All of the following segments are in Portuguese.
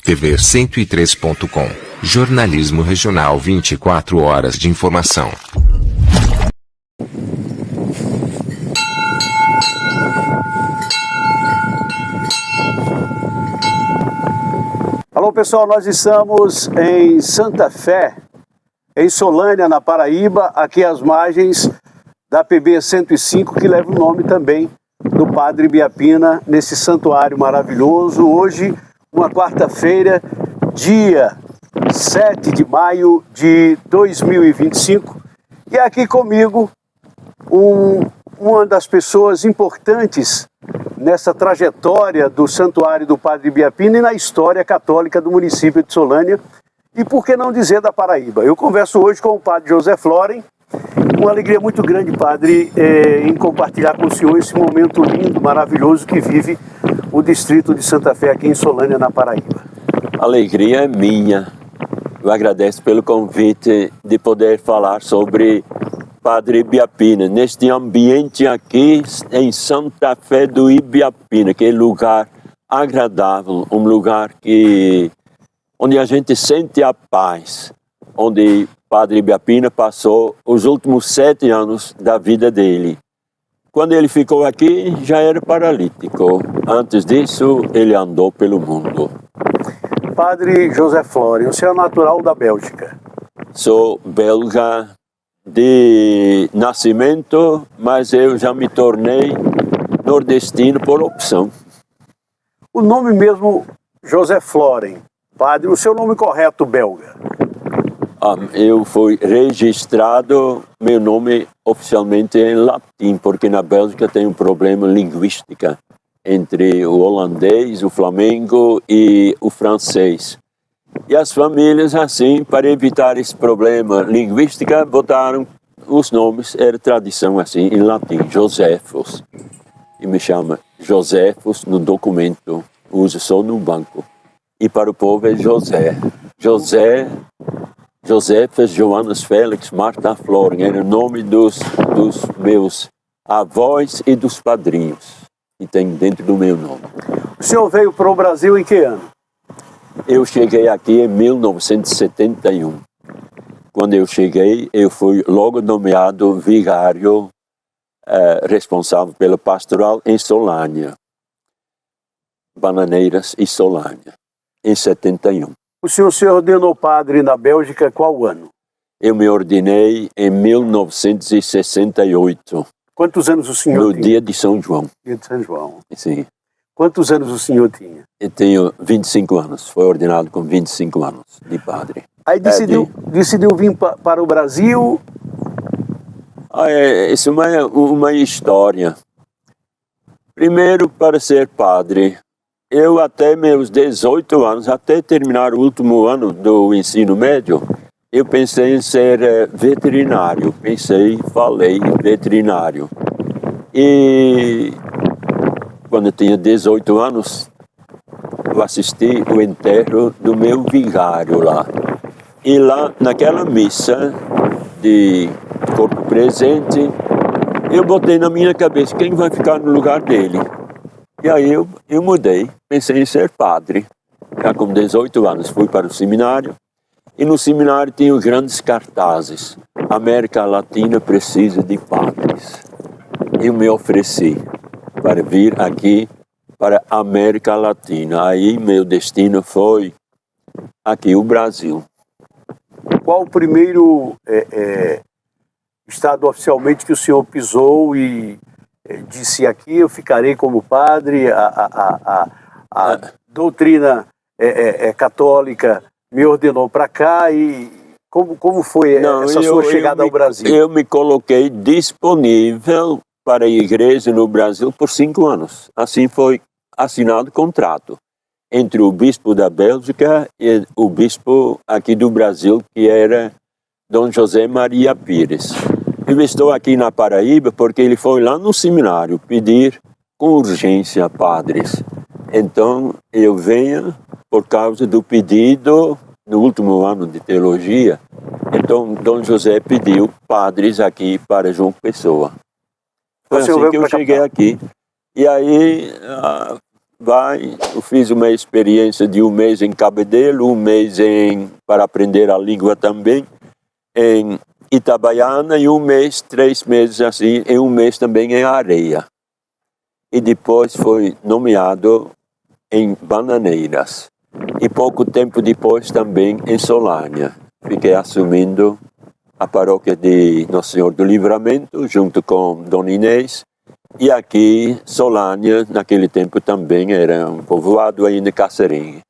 TV103.com. Jornalismo regional 24 horas de informação. Alô pessoal, nós estamos em Santa Fé, em Solânia, na Paraíba, aqui às margens da PB 105, que leva o nome também do Padre Biapina, nesse santuário maravilhoso. Hoje, uma quarta-feira, dia 7 de maio de 2025, e aqui comigo uma das pessoas importantes nessa trajetória do Santuário do Padre Biapina e na história católica do município de Solânia, e por que não dizer da Paraíba. Eu converso hoje com o Padre José Floren. Uma alegria muito grande, Padre, em compartilhar com o senhor esse momento lindo, maravilhoso que vive o distrito de Santa Fé aqui em Solânia, na Paraíba. A alegria é minha. Eu agradeço pelo convite de poder falar sobre Padre Biapina, neste ambiente aqui em Santa Fé do Ibiapina, que é um lugar agradável, um lugar onde a gente sente a paz, onde Padre Biapina passou os últimos 7 anos da vida dele. Quando ele ficou aqui, já era paralítico. Antes disso, ele andou pelo mundo. Padre José Floren, você é natural da Bélgica? Sou belga de nascimento, mas eu já me tornei nordestino por opção. O nome mesmo, José Floren, padre, o seu nome correto belga? Eu fui registrado, meu nome oficialmente é em latim, porque na Bélgica tem um problema linguístico entre o holandês, o flamengo e o francês. E as famílias, assim, para evitar esse problema linguístico, botaram os nomes, era tradição assim, em latim, Joséfos. E me chama Joséfos no documento, uso só no banco. E para o povo é José. Josefas, Joanas Félix, Marta Floren, era o nome dos meus avós e dos padrinhos, que tem dentro do meu nome. O senhor veio para o Brasil em que ano? Eu cheguei aqui em 1971. Quando eu cheguei, eu fui logo nomeado vigário responsável pela pastoral em Solânia, Bananeiras e Solânia, em 71. O senhor se ordenou padre na Bélgica qual ano? Eu me ordenei em 1968. Quantos anos o senhor no tinha? No dia de São João. Dia de São João. Sim. Quantos anos o senhor tinha? Eu tenho 25 anos. Foi ordenado com 25 anos de padre. Aí decidiu vir para o Brasil? Isso é uma história. Primeiro, para ser padre, eu até meus 18 anos, até terminar o último ano do ensino médio, eu pensei em ser veterinário. Falei veterinário. E quando eu tinha 18 anos, eu assisti o enterro do meu vigário lá. E lá, naquela missa de corpo presente, eu botei na minha cabeça quem vai ficar no lugar dele. E aí eu mudei, pensei em ser padre. Já com 18 anos fui para o seminário, e no seminário tinha grandes cartazes. A América Latina precisa de padres. Eu me ofereci para vir aqui para a América Latina. Aí meu destino foi aqui, o Brasil. Qual o primeiro estado oficialmente que o senhor pisou e disse aqui eu ficarei como padre, a doutrina católica me ordenou para cá, e como foi essa sua chegada ao Brasil? Eu me coloquei disponível para a igreja no Brasil por 5 anos. Assim foi assinado o contrato entre o bispo da Bélgica e o bispo aqui do Brasil, que era Dom José Maria Pires. Eu estou aqui na Paraíba porque ele foi lá no seminário pedir com urgência padres. Então eu venho por causa do pedido no último ano de teologia. Então Dom José pediu padres aqui para João Pessoa. Foi assim que eu cheguei aqui. E aí vai. Eu fiz uma experiência de um mês em Cabedelo, um mês para aprender a língua também, em Itabaiana, e um mês, 3 meses assim, e um mês também em Areia. E depois foi nomeado em Bananeiras. E pouco tempo depois também em Solânia. Fiquei assumindo a paróquia de Nosso Senhor do Livramento, junto com Dona Inês. E aqui, Solânia, naquele tempo também era um povoado ainda Cacerengue.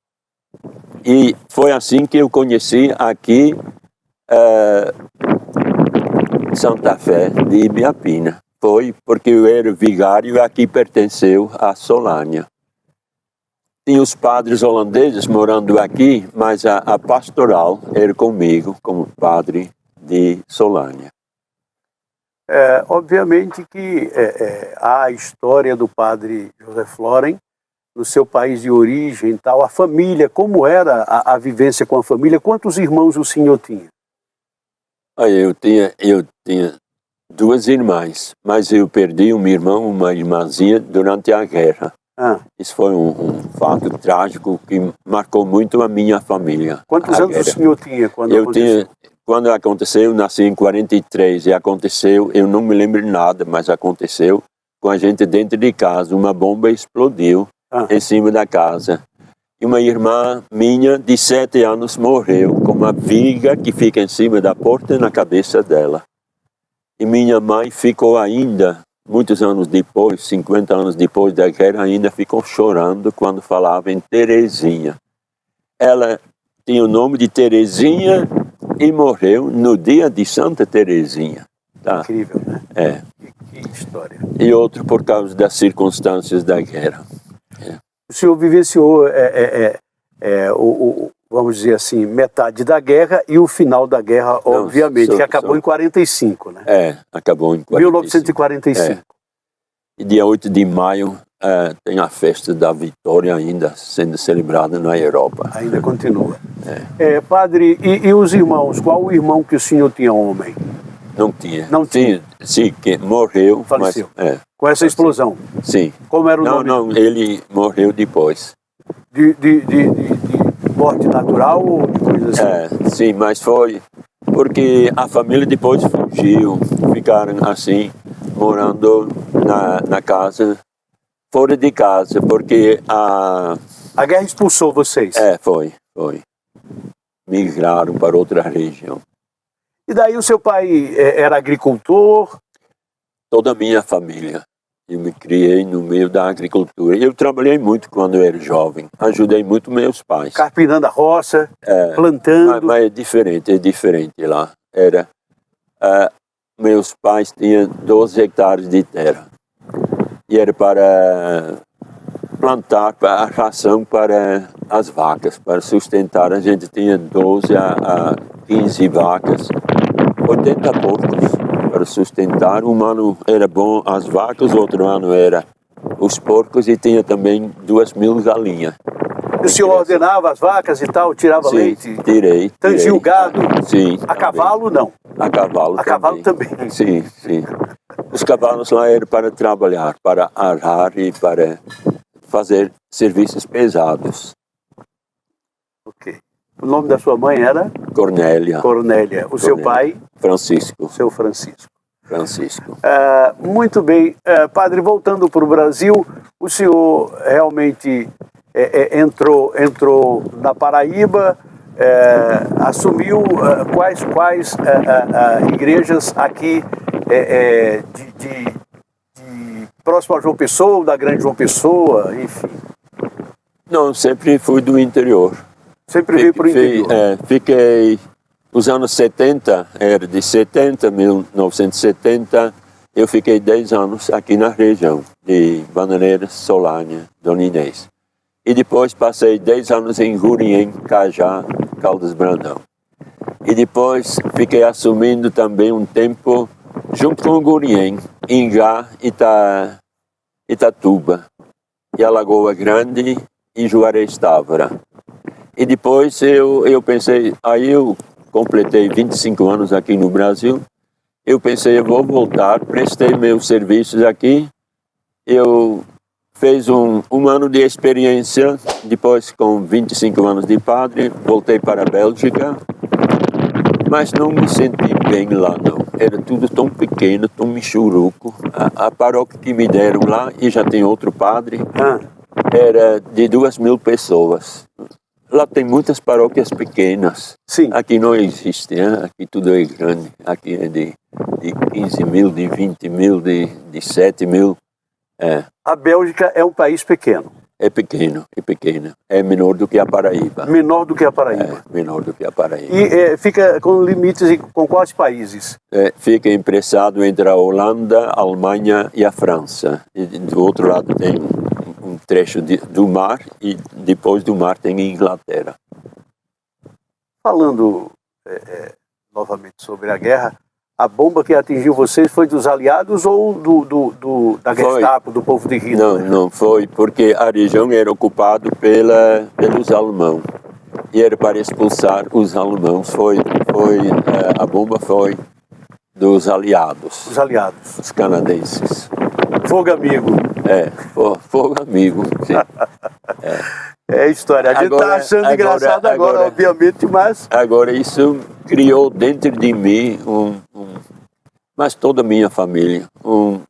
E foi assim que eu conheci aqui Santa Fé de Ibiapina. Foi porque eu era vigário e aqui pertenceu a Solânia. Tinha os padres holandeses morando aqui, mas a pastoral era comigo, como padre de Solânia. Obviamente que há a história do padre José Floren, no seu país de origem, tal, a família, como era a vivência com a família, quantos irmãos o senhor tinha? Eu tinha 2 irmãs, mas eu perdi um irmão, uma irmãzinha durante a guerra. Isso foi um fato trágico que marcou muito a minha família. Quantos anos o senhor tinha quando aconteceu? Quando aconteceu, eu nasci em 43 e aconteceu, eu não me lembro nada, mas aconteceu com a gente dentro de casa. Uma bomba explodiu em cima da casa. E uma irmã minha de 7 anos morreu com uma viga que fica em cima da porta na cabeça dela. E minha mãe ficou ainda, muitos anos depois, 50 anos depois da guerra, ainda ficou chorando quando falava em Terezinha. Ela tinha o nome de Terezinha e morreu no dia de Santa Terezinha. Tá? Incrível, né? Que história. E outro por causa das circunstâncias da guerra. O senhor vivenciou, vamos dizer assim, metade da guerra e o final da guerra, obviamente, que acabou em 45, né? Acabou em 1945. E dia 8 de maio tem a festa da Vitória ainda sendo celebrada na Europa. Ainda continua. Padre, e os irmãos? Qual o irmão que o senhor tinha homem? Não tinha. Não tinha? Sim, que morreu. Faleceu. Mas, com essa explosão? Sim. Como era o nome? Não, ele morreu depois. De morte natural ou de coisa assim? Sim, mas foi porque a família depois fugiu, ficaram assim, morando na casa, fora de casa, porque a guerra expulsou vocês? Foi. Migraram para outra região. E daí o seu pai era agricultor? Toda a minha família. Eu me criei no meio da agricultura. Eu trabalhei muito quando eu era jovem. Ajudei muito meus pais. Carpinando a roça, plantando. Mas é diferente lá. Meus pais tinham 12 hectares de terra. E era para plantar a ração para as vacas, para sustentar. A gente tinha 12 a 15 vacas, 80 porcos para sustentar. Um ano era bom as vacas, outro ano era os porcos e tinha também 2.000 galinhas. O senhor ordenava as vacas e tal, tirava leite? Tirei. Tangia o gado? Sim. A cavalo não? A cavalo também. Sim. Os cavalos lá eram para trabalhar, para arar e para fazer serviços pesados. Ok. O nome da sua mãe era? Cornélia. O seu pai? Francisco. O seu Francisco. Muito bem. Padre, voltando para o Brasil, o senhor realmente entrou na Paraíba, assumiu quais igrejas aqui de próximo a João Pessoa, da Grande João Pessoa, enfim? Não, sempre fui do interior. Sempre veio para o interior? Fiquei nos anos 70, era de 1970, eu fiquei 10 anos aqui na região de Bananeiras, Solânia, Dona Inês. E depois passei 10 anos em Gurien, Cajá, Caldas Brandão. E depois fiquei assumindo também um tempo junto com Gurien, Ingá, Itatuba, e Alagoa Grande e Juarez Távora. E depois eu pensei, aí eu completei 25 anos aqui no Brasil, eu pensei, eu vou voltar, prestei meus serviços aqui, eu Fez um ano de experiência, depois com 25 anos de padre, voltei para a Bélgica, mas não me senti bem lá não. Era tudo tão pequeno, tão michuruco. A paróquia que me deram lá, e já tem outro padre, era de 2.000 pessoas. Lá tem muitas paróquias pequenas. Sim. Aqui não existe, né? Aqui tudo é grande. Aqui é de 15.000, de 20.000, de 7.000. É. A Bélgica é um país pequeno. É pequeno, é pequena. É menor do que a Paraíba. Menor do que a Paraíba. É, menor do que a Paraíba. E fica com limites com quais países? Fica emprestado entre a Holanda, a Alemanha e a França. E do outro lado tem um trecho do mar, e depois do mar tem a Inglaterra. Falando novamente sobre a guerra, a bomba que atingiu vocês foi dos aliados ou da Gestapo, do povo de Hitler? Não foi, porque a região era ocupada pelos alemães. E era para expulsar os alemães. A bomba foi dos aliados. Os aliados. Os canadenses. Fogo amigo. Fogo amigo, sim. É história. A gente está achando engraçado agora, obviamente, mas... Agora, isso criou dentro de mim, mas toda a minha família,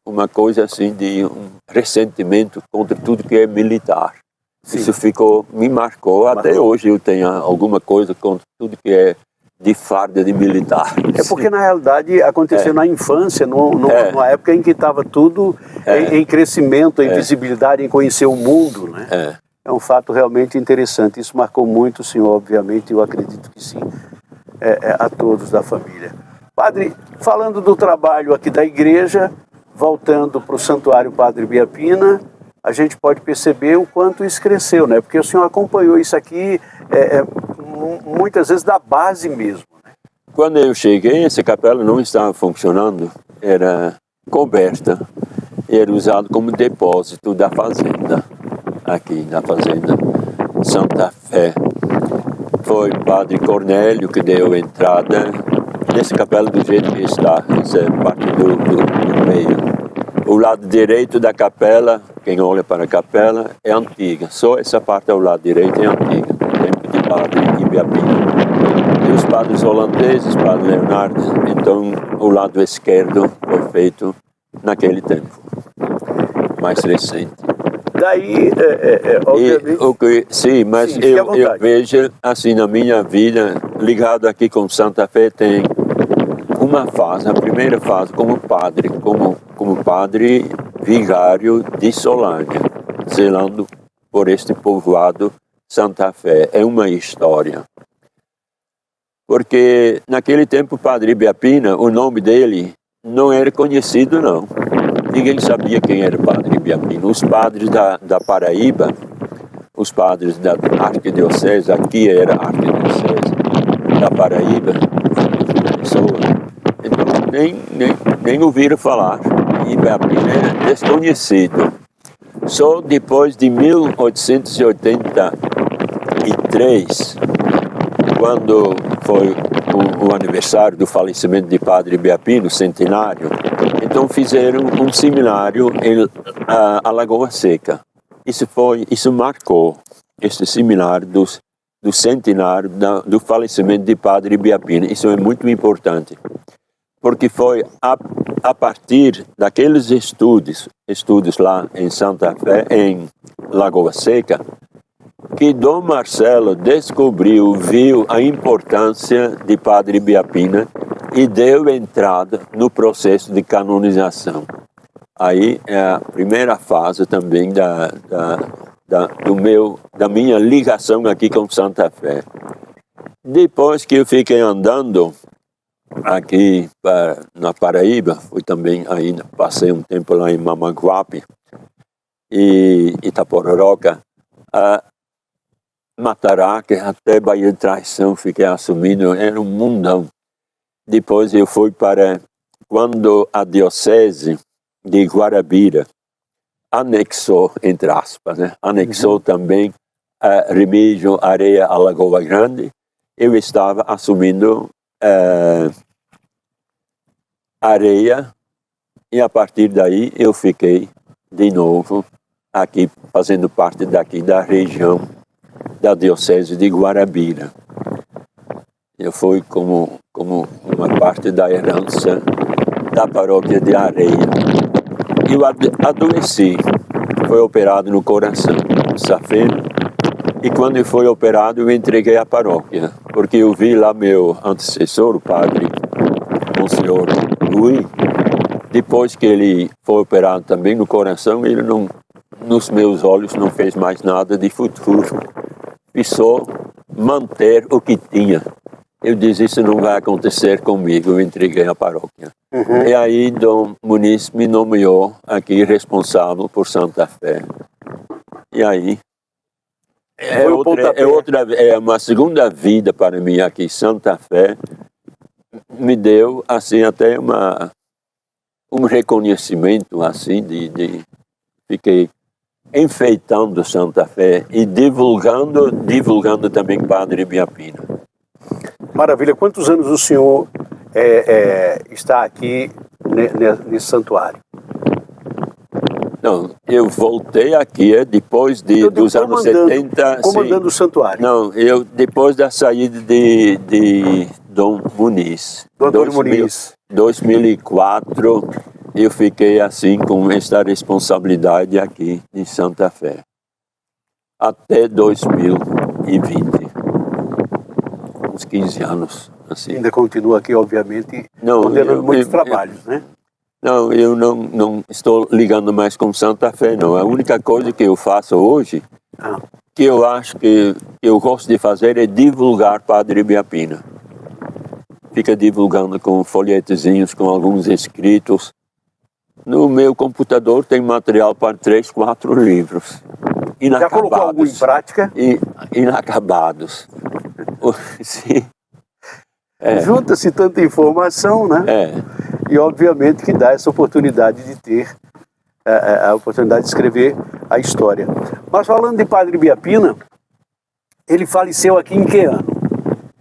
uma coisa assim de um ressentimento contra tudo que é militar. Sim. Isso me marcou. Até hoje eu tenho alguma coisa contra tudo que é de farda de militar. É porque, na realidade, aconteceu na infância, numa época em que estava tudo em crescimento, em visibilidade, em conhecer o mundo, né? É um fato realmente interessante. Isso marcou muito o senhor, obviamente, eu acredito que sim, a todos da família. Padre, falando do trabalho aqui da igreja, voltando para o Santuário Padre Biapina, a gente pode perceber o quanto isso cresceu, né? Porque o senhor acompanhou isso aqui muitas vezes da base mesmo. Né? Quando eu cheguei, essa capela não estava funcionando, era coberta, era usado como depósito da fazenda, aqui na fazenda Santa Fé. Foi o Padre Cornélio que deu entrada nessa capela do jeito que está, essa parte do meio. O lado direito da capela, quem olha para a capela, é antiga. Só essa parte ao lado direito é antiga, tempo de Padre Biapina. E os padres holandeses, Padre Leonardo, então o lado esquerdo foi feito naquele tempo, mais recente. Daí, obviamente... Sim, mas sim, eu vejo, assim, na minha vida, ligado aqui com Santa Fé, tem uma fase, a primeira fase como padre vigário de Solânia, zelando por este povoado Santa Fé. É uma história. Porque naquele tempo o Padre Biapina, o nome dele não era conhecido não. Ninguém sabia quem era o Padre Biapina. Os padres da Paraíba, os padres da arquidiocese, aqui era a arquidiocese da Paraíba, então nem ouviram falar. E Biapina era desconhecido. Só depois de 1883, quando foi o aniversário do falecimento de Padre Biapina, o centenário, então fizeram um seminário em Lagoa Seca. Isso marcou este seminário do centenário do falecimento de Padre Biapina. Isso é muito importante, porque foi a partir daqueles estudos lá em Santa Fé, em Lagoa Seca, que Dom Marcelo viu a importância de Padre Biapina e deu entrada no processo de canonização. Aí é a primeira fase também da minha ligação aqui com Santa Fé. Depois que eu fiquei andando aqui na Paraíba, fui também ainda, passei um tempo lá em Mamanguape e Itapororoca, Mataraca, até Bahia de Traição, fiquei assumindo, era um mundão. Depois eu fui quando a diocese de Guarabira anexou, entre aspas, né? Anexou também Remígio, Areia, a Lagoa Grande, eu estava assumindo Areia, e a partir daí eu fiquei de novo aqui fazendo parte daqui da região da Diocese de Guarabira. Eu fui como uma parte da herança da paróquia de Areia. Eu adoeci, foi operado no coração, safena, e quando eu fui operado eu entreguei a paróquia, porque eu vi lá meu antecessor, o padre Monsenhor Rui, depois que ele foi operado também no coração, ele não, nos meus olhos não fez mais nada de futuro, e só manter o que tinha. Eu disse, isso não vai acontecer comigo, eu entreguei a paróquia. E aí Dom Muniz me nomeou aqui responsável por Santa Fé. E aí é uma segunda vida para mim aqui. Santa Fé me deu assim até um reconhecimento assim fiquei enfeitando Santa Fé e divulgando também Padre Biapina. Maravilha. Quantos anos o senhor está aqui nesse santuário? Não, eu voltei aqui depois dos anos 70. Comandando o santuário. Não, eu depois da saída de Dom Muniz. Doutor Muniz. 2004, eu fiquei assim com esta responsabilidade aqui em Santa Fé. Até 2020. Uns 15 anos. Assim. Ainda continua aqui, obviamente, coordenando muitos trabalhos, né? Não, eu não estou ligando mais com Santa Fé, não. A única coisa que eu faço hoje, que eu acho que eu gosto de fazer, é divulgar Padre Biapina. Fica divulgando com folhetezinhos, com alguns escritos. No meu computador tem material para 3, 4 livros. Inacabados. Já colocou algum em prática? Inacabados. Sim. Junta-se tanta informação, né? E obviamente que dá essa oportunidade de ter a oportunidade de escrever a história. Mas falando de Padre Biapina, ele faleceu aqui em que ano?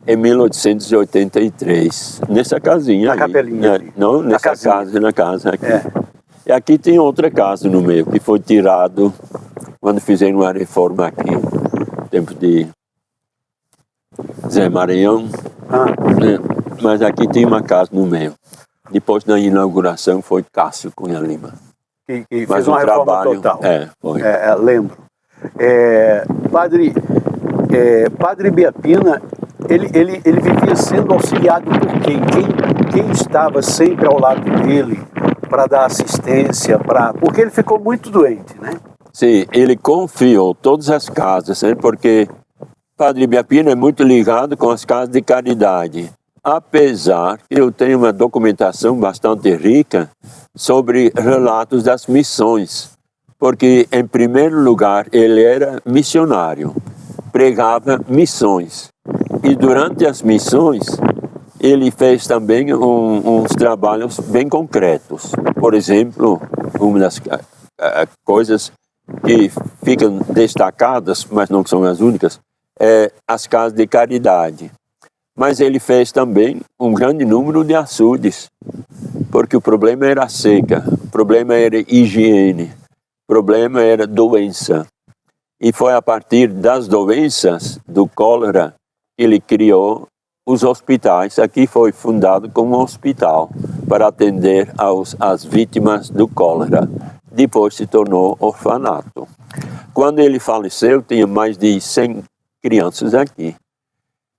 Em 1883, nessa casinha. Na capelinha ali. Não, nessa casa, na casa aqui. E aqui tem outra casa no meio, que foi tirado quando fizeram uma reforma aqui, no tempo de Zé Maranhão. Mas aqui tem uma casa no meio. Depois da inauguração foi Cássio Cunha Lima. Que fez uma reforma total. Foi. Lembro. Padre Biapina, ele vivia sendo auxiliado por quem? Quem estava sempre ao lado dele para dar assistência, porque ele ficou muito doente, né? Sim, ele confiou todas as casas, né? Porque Padre Biapina é muito ligado com as casas de caridade. Apesar que eu tenho uma documentação bastante rica sobre relatos das missões, porque, em primeiro lugar, ele era missionário, pregava missões, e durante as missões ele fez também uns trabalhos bem concretos. Por exemplo, uma das coisas que ficam destacadas, mas não são as únicas, é as casas de caridade. Mas ele fez também um grande número de açudes, porque o problema era a seca, o problema era higiene, o problema era doença. E foi a partir das doenças do cólera que ele criou os hospitais. Aqui foi fundado como um hospital para atender às vítimas do cólera. Depois se tornou orfanato. Quando ele faleceu, tinha mais de 100 crianças aqui.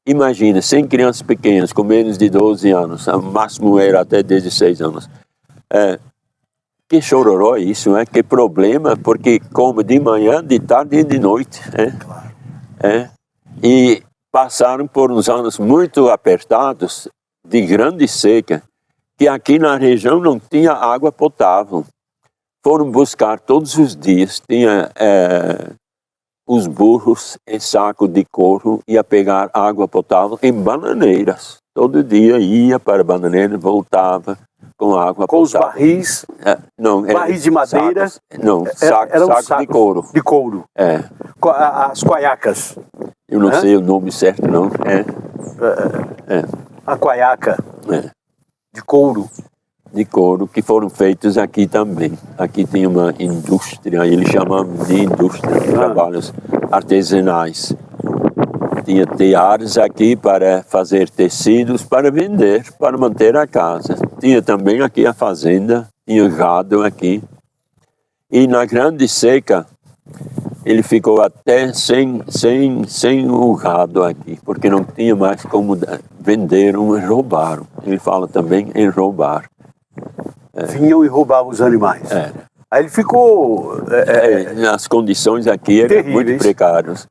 Imagina, 100 crianças pequenas, com menos de 12 anos, o máximo era até 16 anos. Que chororó isso, né? Que problema, porque come de manhã, de tarde e de noite. E passaram por uns anos muito apertados, de grande seca, que aqui na região não tinha água potável. Foram buscar todos os dias, tinha os burros em saco de couro, ia pegar água potável em bananeiras. Todo dia ia para a bananeira, voltava com água com potável. Com os barris? Não, barris de madeira? Sacos, não, saco de couro. De couro. As cuaiacas. Eu não sei o nome certo, não. A cuaiaca de couro. de couro que foram feitos aqui também. Aqui tem uma indústria, eles chamam de indústria, de trabalhos artesanais. Tinha teares aqui para fazer tecidos, para vender, para manter a casa. Tinha também aqui a fazenda, tinha gado aqui. E na grande seca, ele ficou até sem o gado aqui, porque não tinha mais como venderam e roubaram. Ele fala também em roubar. Vinham e roubavam os animais. Aí ele ficou... As condições aqui eram terríveis. muito precárias.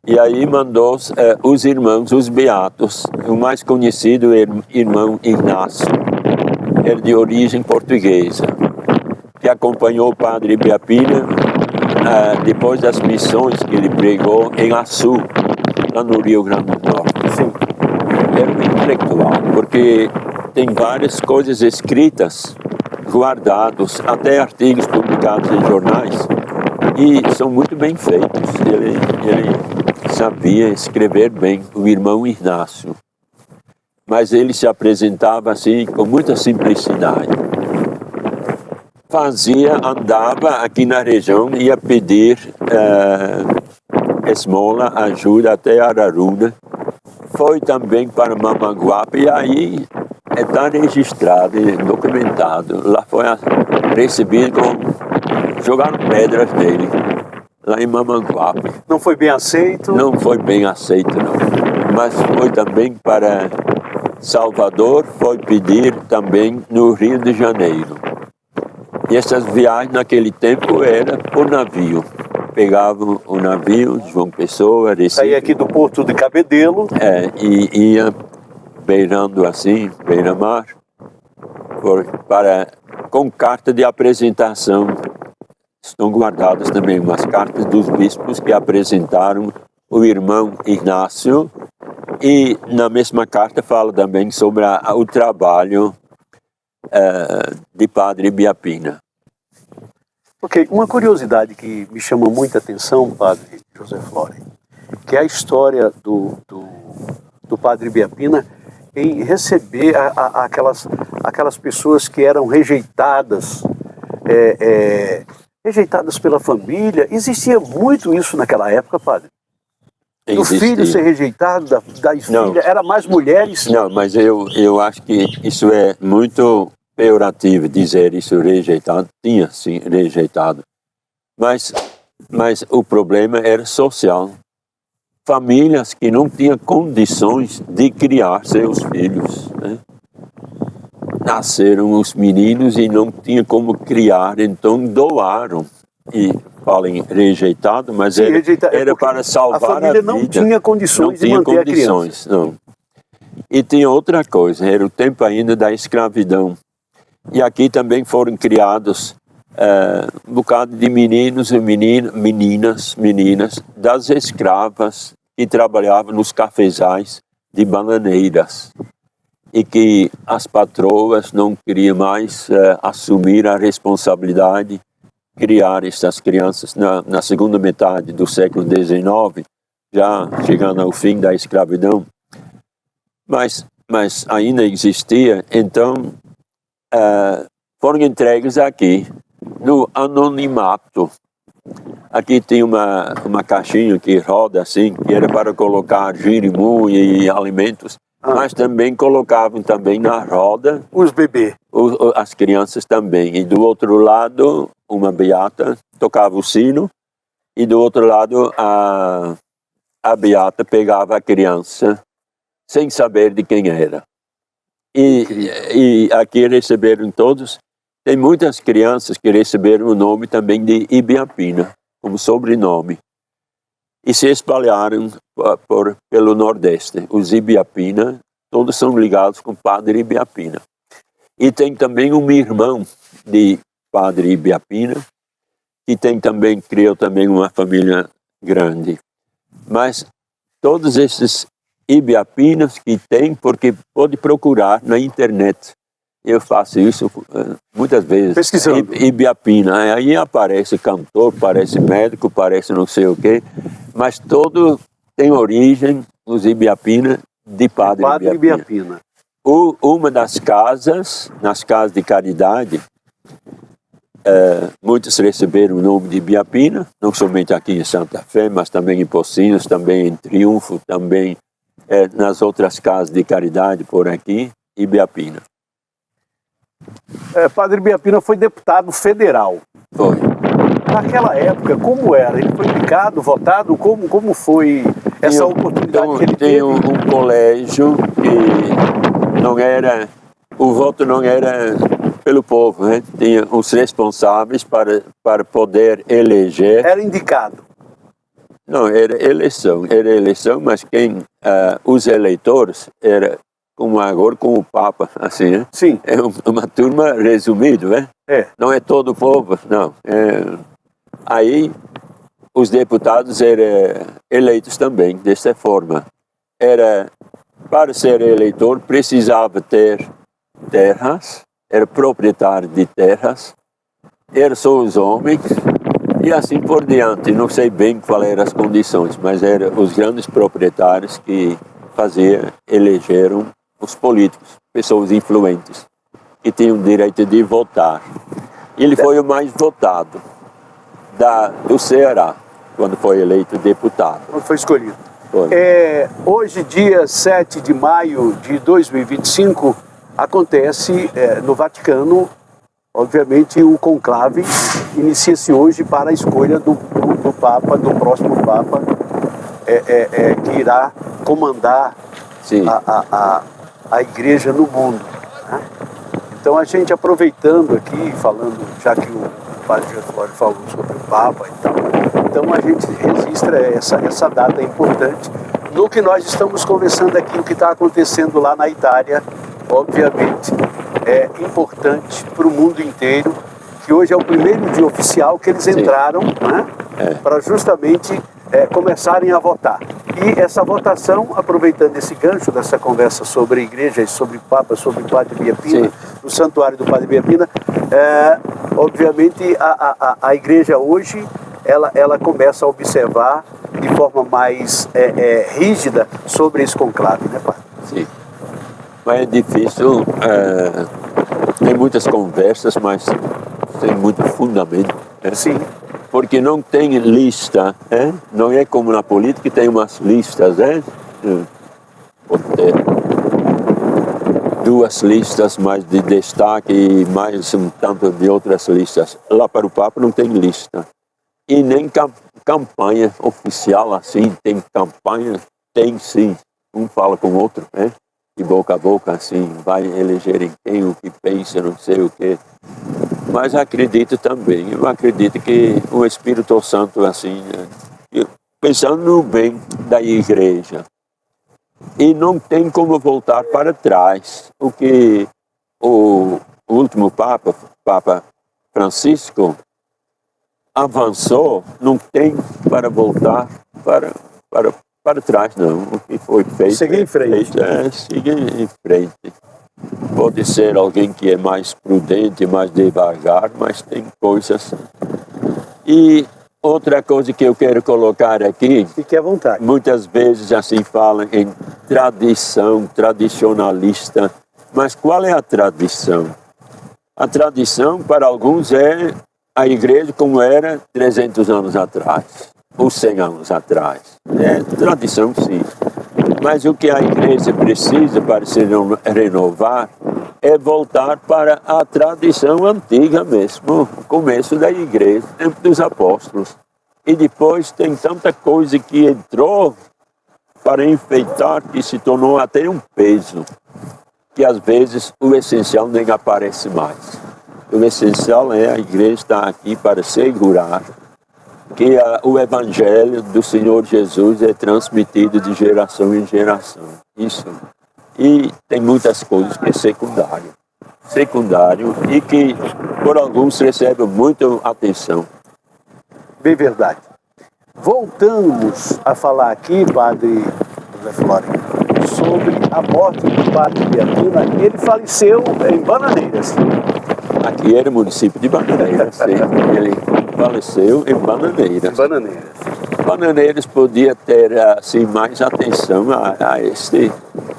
E aí mandou os irmãos, os beatos, o mais conhecido irmão Ignácio, era de origem portuguesa, que acompanhou o padre Ibiapina depois das missões que ele pregou em Açu, lá no Rio Grande do Norte. Sim. Era um intelectual, porque tem várias coisas escritas, guardados, até artigos publicados em jornais, e são muito bem feitos. Ele sabia escrever bem, o irmão Ignácio. Mas ele se apresentava assim, com muita simplicidade. Andava aqui na região, ia pedir esmola, ajuda até Araruna. Foi também para Mamanguape, e aí está registrado, documentado. Lá foi recebido jogaram pedras nele, lá em Mamanguape. Não foi bem aceito? Não foi bem aceito, não. Mas foi também para Salvador, foi pedir também no Rio de Janeiro. E essas viagens naquele tempo eram por navio. Pegavam o navio, João Pessoa, Recife. Saía aqui do Porto de Cabedelo. E ia beirando assim, beira-mar, com carta de apresentação. Estão guardadas também umas cartas dos bispos que apresentaram o irmão Ignácio, e na mesma carta fala também sobre o trabalho de Padre Ibiapina. Ok, uma curiosidade que me chama muita atenção, Padre José Flore, que é a história do Padre Ibiapina em receber aquelas pessoas que eram rejeitadas, rejeitadas pela família. Existia muito isso naquela época, padre? Do filho ser rejeitado, das filhas, era mais mulheres? Não, mas eu acho que isso é muito pejorativo dizer isso, rejeitado. Tinha, sim, rejeitado. Mas o problema era social. Famílias que não tinham condições de criar seus filhos, né? Nasceram os meninos e não tinha como criar, então doaram. E falem rejeitado, mas sim, era para salvar a vida. A família não tinha condições de manter a criança. Não. E tinha outra coisa, era o tempo ainda da escravidão. E aqui também foram criados um bocado de meninos e meninas das escravas que trabalhavam nos cafezais de bananeiras. E que as patroas não queriam mais assumir a responsabilidade de criar essas crianças na segunda metade do século XIX, já chegando ao fim da escravidão. Mas ainda existia, então foram entregues aqui, no anonimato. Aqui tem uma caixinha que roda assim, que era para colocar jirimu e alimentos, mas também colocavam também na roda os bebês, as crianças também. E do outro lado, uma beata tocava o sino, e do outro lado a beata pegava a criança sem saber de quem era. E aqui receberam todos. Tem muitas crianças que receberam o nome também de Ibiapina, como sobrenome. E se espalharam pelo Nordeste. Os Ibiapina, todos são ligados com Padre Ibiapina. E tem também um irmão de Padre Ibiapina, que criou também uma família grande. Mas todos esses Ibiapinas que tem, porque pode procurar na internet. Eu faço isso muitas vezes. Pesquisando. Ibiapina. Aí aparece cantor, aparece médico, aparece não sei o quê. Mas todo tem origem, os Ibiapina, de Padre Ibiapina. Uma das casas, nas casas de caridade, muitos receberam o nome de Ibiapina, não somente aqui em Santa Fé, mas também em Pocinhos, também em Triunfo, também nas outras casas de caridade por aqui, Ibiapina. Padre Ibiapina foi deputado federal. Foi. Naquela época, como era? Ele foi indicado, votado? Como foi essa oportunidade que ele teve? Tinha um colégio que não era... O voto não era pelo povo, né? Tinha os responsáveis para poder eleger. Era indicado? Não, era eleição, mas os eleitores era como agora com o Papa, assim, né? Sim. É uma turma resumida, né? Não é todo o povo, não. Aí os deputados eram eleitos também dessa forma. Para ser eleitor precisava ter terras, era proprietário de terras, eram só os homens e assim por diante. Não sei bem quais eram as condições, mas eram os grandes proprietários que elegeram os políticos, pessoas influentes, que tinham o direito de votar. Ele foi o mais votado do Ceará, quando foi eleito deputado. Quando foi escolhido. Foi. Hoje, dia 7 de maio de 2025, acontece no Vaticano, obviamente, o conclave. Inicia-se hoje para a escolha do Papa, do próximo Papa, que irá comandar a Igreja no mundo. Né? Então, a gente aproveitando aqui, falando, já que o Padre Getúlio falou sobre o Papa e tal, então a gente registra essa data importante no que nós estamos conversando aqui, o que está acontecendo lá na Itália. Obviamente, é importante para o mundo inteiro, que hoje é o primeiro dia oficial que eles entraram, né, para justamente começarem a votar. E essa votação, aproveitando esse gancho dessa conversa sobre a igreja e sobre o Papa, sobre o Padre Ibiapina, no santuário do Padre Ibiapina, obviamente a igreja hoje, ela começa a observar de forma mais rígida sobre esse conclave, né, Padre? Sim. Mas é difícil, tem muitas conversas, mas tem muito fundamento. Sim. Porque não tem lista, não é como na política que tem umas listas, pode ter 2 listas mais de destaque e mais um tanto de outras listas. Lá para o Papa não tem lista. E nem campanha oficial assim, tem campanha, tem sim, um fala com o outro, de boca a boca, assim, vai eleger em quem, o que pensa, não sei o quê. Mas eu acredito que o Espírito Santo, assim, pensando no bem da igreja, e não tem como voltar para trás. O que o último Papa Francisco, avançou, não tem para voltar para trás, não. O que foi feito... Seguir em frente. Seguir em frente. Pode ser alguém que é mais prudente, mais devagar, mas tem coisas. E outra coisa que eu quero colocar aqui... Fique à vontade. Muitas vezes assim falam em tradição, tradicionalista. Mas qual é a tradição? A tradição, para alguns, é a igreja como era 300 anos atrás, ou 100 anos atrás. É tradição, sim. Mas o que a igreja precisa para se renovar é voltar para a tradição antiga mesmo, o começo da igreja, tempo dos apóstolos. E depois tem tanta coisa que entrou para enfeitar que se tornou até um peso, que às vezes o essencial nem aparece mais. O essencial é a igreja estar aqui para segurar que o Evangelho do Senhor Jesus é transmitido de geração em geração. Isso. E tem muitas coisas que é secundário e que por alguns recebem muita atenção. Bem verdade. Voltamos a falar aqui, Padre José Flório, sobre a morte do Padre Ibiapina. Ele faleceu em Bananeiras. Aqui era o município de Bananeiras, sim. Ele faleceu em Bananeiras. Bananeiras. Bananeiras podia ter assim, mais atenção a este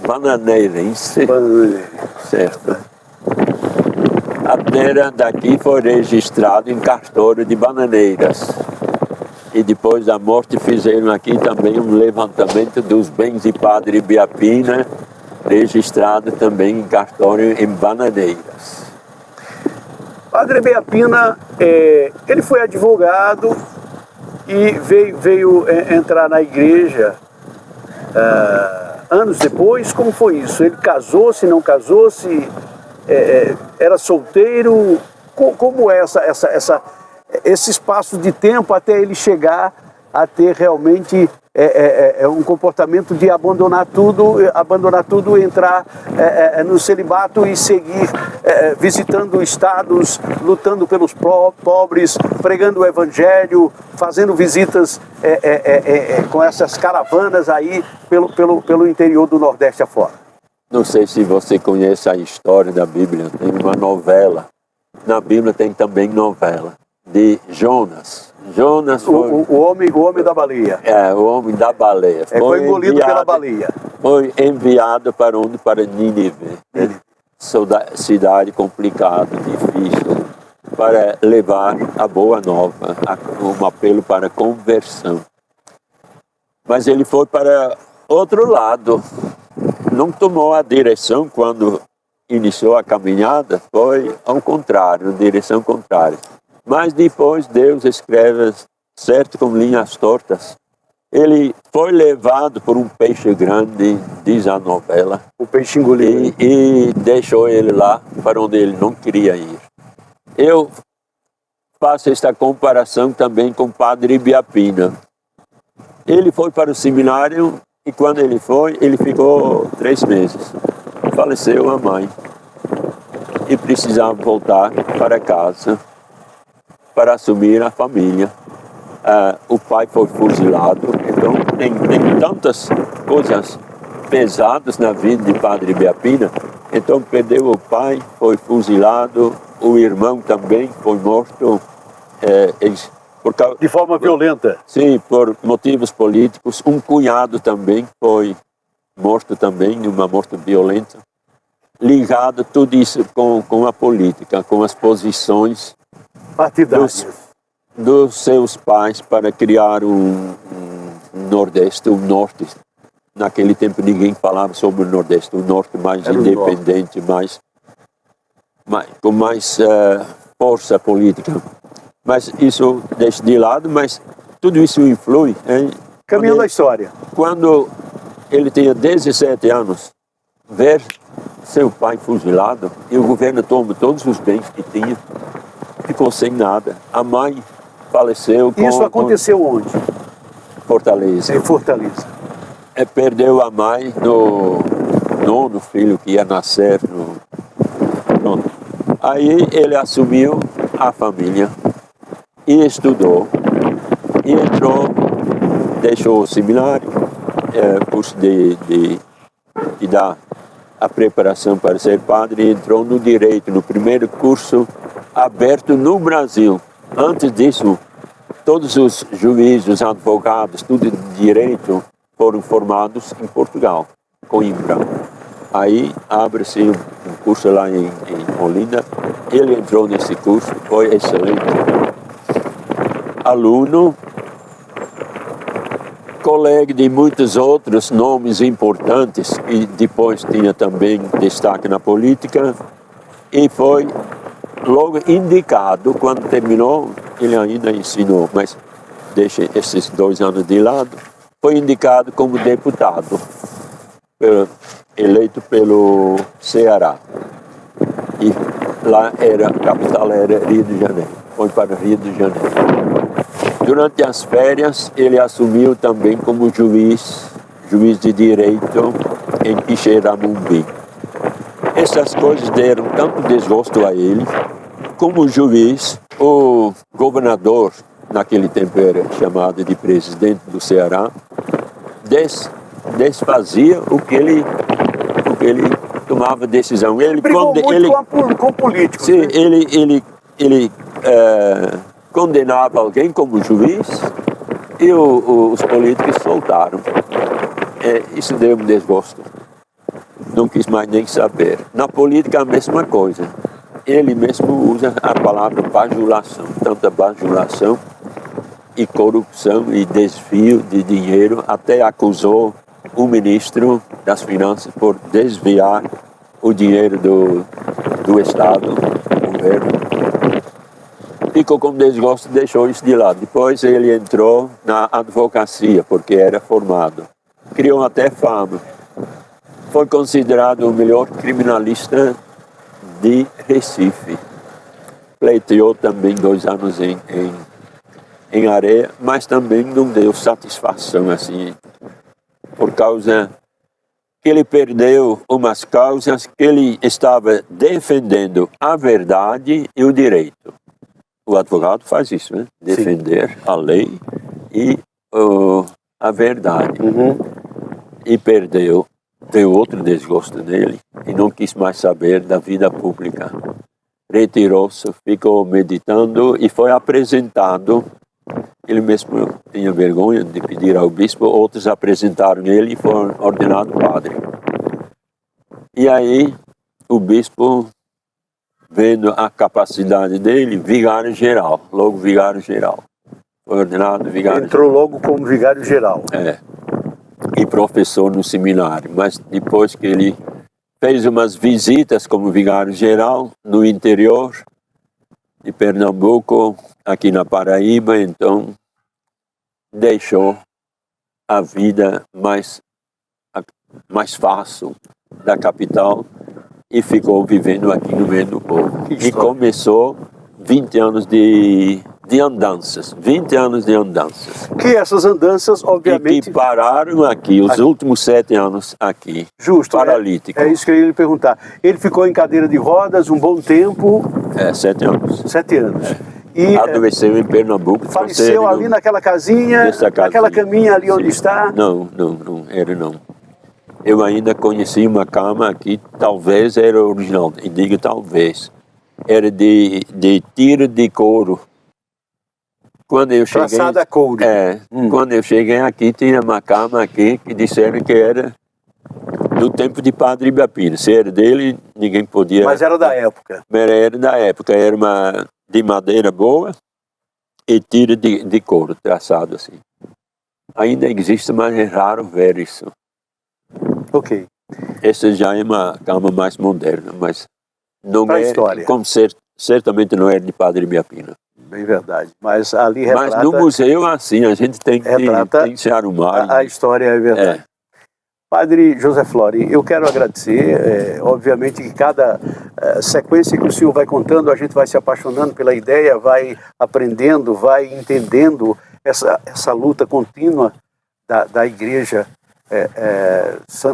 Bananeirense. Certo. A terra daqui foi registrada em cartório de Bananeiras. E depois da morte fizeram aqui também um levantamento dos bens de Padre Biapina, registrado também em cartório em Bananeiras. Padre Biapina, ele foi advogado e veio entrar na igreja anos depois. Como foi isso? Ele casou-se, não casou-se? Era solteiro? Como é esse espaço de tempo até ele chegar a ter realmente um comportamento de abandonar tudo, entrar no celibato e seguir visitando estados, lutando pelos pobres, pregando o evangelho, fazendo visitas com essas caravanas aí pelo interior do Nordeste afora? Não sei se você conhece a história da Bíblia, tem uma novela. Na Bíblia tem também novela de Jonas. Jonas foi... o homem da baleia. O homem da baleia. Foi engolido pela baleia. Foi enviado para onde? Para Nínive. Cidade complicada, difícil, para levar a boa nova, um apelo para conversão. Mas ele foi para outro lado. Não tomou a direção quando iniciou a caminhada, foi ao contrário, na direção contrária. Mas depois Deus escreve certo com linhas tortas. Ele foi levado por um peixe grande, diz a novela. O peixe engoliu. E deixou ele lá para onde ele não queria ir. Eu faço esta comparação também com o Padre Biapina. Ele foi para o seminário e quando ele foi, ele ficou 3 meses. Faleceu a mãe e precisava voltar para casa para assumir a família. O pai foi fuzilado, então tem tantas coisas pesadas na vida de Padre Biapina. Então perdeu o pai, foi fuzilado, o irmão também foi morto. De forma violenta? Sim, por motivos políticos. Um cunhado também foi morto também, numa morte violenta. Ligado tudo isso com a política, com as posições partidárias dos seus pais para criar um Nordeste, um Norte. Naquele tempo ninguém falava sobre o Nordeste, o Norte mais independente, com mais força política. Mas isso deixa de lado, mas tudo isso influi. Caminho da história. Quando ele tinha 17 anos, ver seu pai fuzilado e o governo toma todos os bens que tinha, ficou sem nada. A mãe faleceu. Isso aconteceu onde? Fortaleza. Em Fortaleza. Perdeu a mãe no 9º filho que ia nascer. Pronto. Aí ele assumiu a família e estudou. E entrou, deixou o seminário, curso de dar a preparação para ser padre, e entrou no direito, no primeiro curso aberto no Brasil. Antes disso, todos os juízes, advogados, tudo de direito, foram formados em Portugal, Coimbra. Aí abre-se um curso lá em Olinda. Ele entrou nesse curso, foi excelente aluno, colega de muitos outros nomes importantes, e depois tinha também destaque na política, e foi logo indicado, quando terminou, ele ainda ensinou, mas deixa esses 2 anos de lado, foi indicado como deputado, eleito pelo Ceará. E lá a capital era Rio de Janeiro, foi para Rio de Janeiro. Durante as férias, ele assumiu também como juiz de direito em Quixeramobim. Essas coisas deram tanto desgosto a ele. Como juiz, o governador, naquele tempo era chamado de presidente do Ceará, desfazia o que ele tomava decisão. Ele brigou muito com políticos. Sim, né? ele condenava alguém como juiz e os políticos soltaram. Isso deu um desgosto. não quis mais nem saber. Na política a mesma coisa. Ele mesmo usa a palavra bajulação, tanta bajulação e corrupção e desvio de dinheiro, até acusou o ministro das Finanças por desviar o dinheiro do Estado, do governo. Ficou com desgosto e deixou isso de lado. Depois ele entrou na advocacia, porque era formado. Criou até fama. Foi considerado o melhor criminalista de Recife. Pleiteou também 2 anos em Areia, mas também não deu satisfação, assim, por causa que ele perdeu umas causas que ele estava defendendo a verdade e o direito. O advogado faz isso, né? Defender Sim. a lei e a verdade. E perdeu. Deu outro desgosto nele e não quis mais saber da vida pública. Retirou-se, ficou meditando e foi apresentado. Ele mesmo tinha vergonha de pedir ao bispo, outros apresentaram ele e foi ordenado padre. E aí o bispo, vendo a capacidade dele, vigário-geral, logo vigário-geral. Foi ordenado vigário-geral. Entrou logo como vigário-geral. É. E professor no seminário, mas depois que ele fez umas visitas como vigário-geral no interior de Pernambuco, aqui na Paraíba, então deixou a vida mais fácil da capital e ficou vivendo aqui no meio do povo. E começou 20 anos de andanças, 20 anos de andanças. Que essas andanças, obviamente... E que pararam aqui, os últimos 7 anos aqui, Justo, paralítico. É isso que eu ia lhe perguntar. Ele ficou em cadeira de rodas um bom tempo... 7 anos. 7 anos. E adoeceu em Pernambuco. Faleceu ali naquela casinha, naquela caminha ali onde está? Não, era não. Eu ainda conheci uma cama aqui, talvez era original, e digo talvez. Era de tiro de couro. Quando eu cheguei, traçada a couro. Quando eu cheguei aqui, tinha uma cama aqui que disseram que era do tempo de Padre Ibiapina. Se era dele, ninguém podia... Mas era da época. Era da época, era uma de madeira boa e tiro de couro, traçado assim. Ainda existe, mas é raro ver isso. Ok. Essa já é uma cama mais moderna, mas não pra é... história. Como certamente não era de Padre Ibiapina. Bem verdade. Mas ali retrata... Mas no museu, assim, a gente tem que se arrumar. A história é verdade. Padre José Flori, eu quero agradecer. Obviamente que cada sequência que o senhor vai contando, a gente vai se apaixonando pela ideia, vai aprendendo, vai entendendo essa luta contínua da Igreja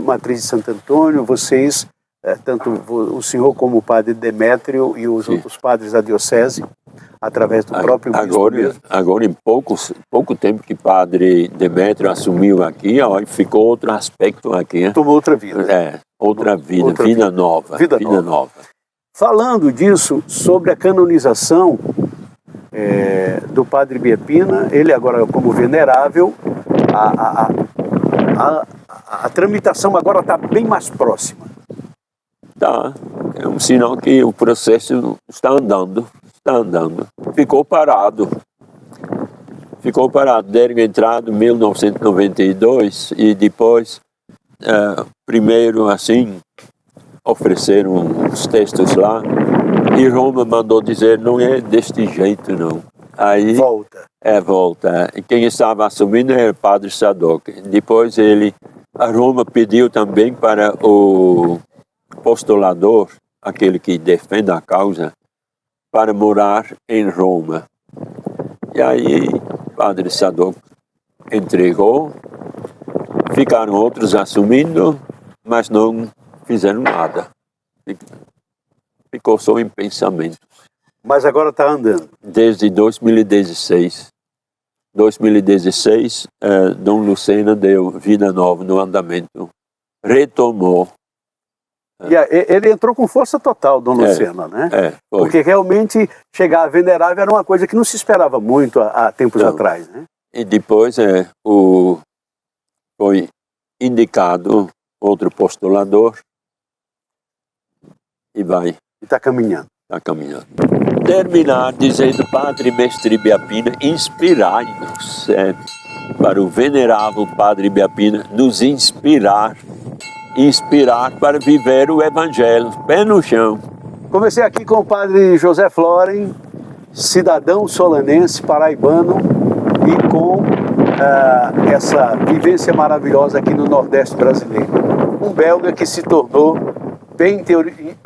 Matriz de Santo Antônio. Vocês, tanto o senhor como o Padre Demétrio e os outros padres da Diocese, através do próprio bispo mesmo. Agora, em pouco tempo que Padre Demétrio assumiu aqui, ficou outro aspecto aqui. Né? Tomou outra vida. Outra vida, vida nova. Vida nova. Falando disso, sobre a canonização do Padre Ibiapina, ele agora como venerável, a tramitação agora está bem mais próxima. Tá, é um sinal que o processo está andando. Ficou parado, deram entrada em 1992 e depois, primeiro assim, ofereceram uns textos lá e Roma mandou dizer, não é deste jeito não. Aí, volta. E quem estava assumindo era o Padre Sadoc. Depois a Roma pediu também para o postulador, aquele que defende a causa, para morar em Roma. E aí, Padre Sadoc entregou, ficaram outros assumindo, mas não fizeram nada. Ficou só em pensamentos. Mas agora está andando. Desde 2016. 2016, Dom Lucena deu vida nova no andamento. Retomou. E ele entrou com força total, Dom Lucena, né? Foi. Porque realmente chegar a venerável era uma coisa que não se esperava muito há tempos atrás, né? E depois foi indicado outro postulador, E vai, E está caminhando. está caminhando. Terminar dizendo, Padre Mestre Biapina, inspirai-nos, para o venerável Padre Biapina nos inspirar para viver o Evangelho, pé no chão. Conversei aqui com o Padre José Floren, cidadão solanense, paraibano, e com essa vivência maravilhosa aqui no Nordeste brasileiro. Um belga que se tornou bem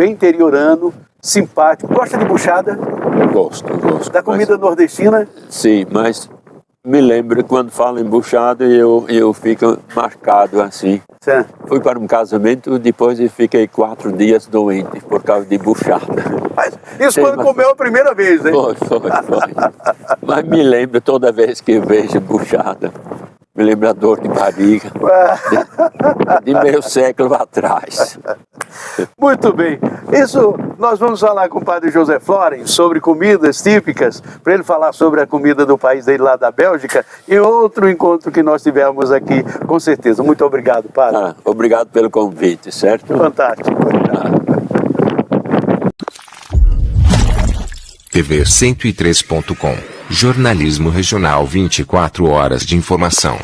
interiorano, simpático. Gosta de buchada? Eu gosto. Da comida nordestina? Sim, mas me lembro quando falo em buchada eu fico marcado assim. Sim. Fui para um casamento, depois eu fiquei 4 dias doente por causa de buchada. Mas isso quando comeu a primeira vez, hein? Foi. Mas me lembro toda vez que eu vejo buchada. Me lembro a dor de barriga de meio século atrás. Muito bem. Isso, nós vamos falar com o Padre José Floren sobre comidas típicas, para ele falar sobre a comida do país dele lá da Bélgica, em outro encontro que nós tivemos aqui, com certeza. Muito obrigado, Padre. Obrigado pelo convite, certo? Fantástico. TV103.com. Jornalismo regional 24 horas de informação.